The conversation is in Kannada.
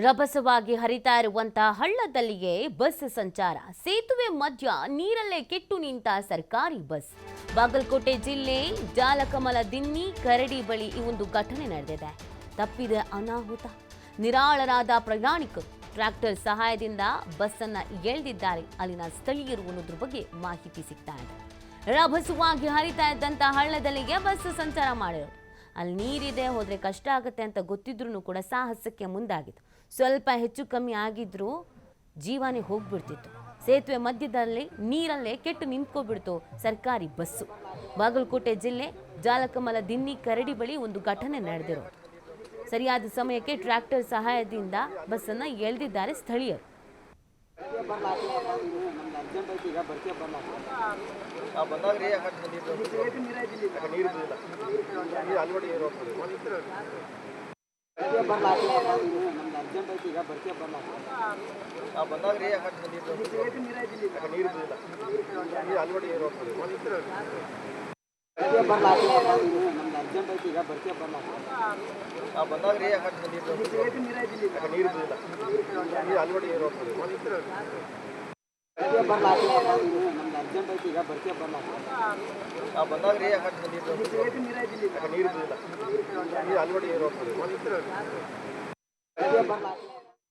ರಭಸವಾಗಿ ಹರಿತಾ ಇರುವಂತಹ ಹಳ್ಳದಲ್ಲಿಯೇ ಬಸ್ ಸಂಚಾರ. ಸೇತುವೆ ಮಧ್ಯ ನೀರಲ್ಲೇ ಕೆಟ್ಟು ನಿಂತ ಸರ್ಕಾರಿ ಬಸ್. ಬಾಗಲಕೋಟೆ ಜಿಲ್ಲೆ ಜಾಲಕಮಲ ದಿನ್ನಿ ಕರಡಿ ಬಳಿ ಈ ಒಂದು ಘಟನೆ ನಡೆದಿದೆ. ತಪ್ಪಿದ ಅನಾಹುತ. ನಿರಾಳರಾದ ಪ್ರಯಾಣಿಕರು ಟ್ರ್ಯಾಕ್ಟರ್ ಸಹಾಯದಿಂದ ಬಸ್ ಅನ್ನ ಎಳೆದಿದ್ದಾರೆ. ಅಲ್ಲಿನ ಸ್ಥಳೀಯರು ಅನ್ನೋದ್ರ ಬಗ್ಗೆ ಮಾಹಿತಿ ಸಿಗ್ತಾ ಇದೆ. ರಭಸವಾಗಿ ಹರಿತಾ ಇದ್ದಂತ ಹಳ್ಳದಲ್ಲಿಗೆ ಬಸ್ ಸಂಚಾರ ಮಾಡಿರೋದು. ಅಲ್ಲಿ ನೀರಿದೆ, ಹೋದ್ರೆ ಕಷ್ಟ ಆಗುತ್ತೆ ಅಂತ ಗೊತ್ತಿದ್ರೂ ಕೂಡ ಸಾಹಸಕ್ಕೆ ಮುಂದಾಗಿತ್ತು. ಸ್ವಲ್ಪ ಹೆಚ್ಚು ಕಮ್ಮಿ ಆಗಿದ್ರೂ ಜೀವನೇ ಹೋಗ್ಬಿಡ್ತಿತ್ತು. ಸೇತುವೆ ಮಧ್ಯದಲ್ಲಿ ನೀರಲ್ಲೇ ಕೆಟ್ಟು ನಿಂತ್ಕೊಬಿಡ್ತು ಸರ್ಕಾರಿ ಬಸ್ಸು. ಬಾಗಲಕೋಟೆ ಜಿಲ್ಲೆ ಜಾಲಕಮಲ ದಿನ್ನಿ ಕರಡಿ ಬಳಿ ಒಂದು ಘಟನೆ ನಡೆದಿರೋದು. ಸರಿಯಾದ ಸಮಯಕ್ಕೆ ಟ್ರ್ಯಾಕ್ಟರ್ ಸಹಾಯದಿಂದ ಬಸ್ಸನ್ನ ಎಳೆದಿದ್ದಾರೆ ಸ್ಥಳೀಯರು. ನೀರು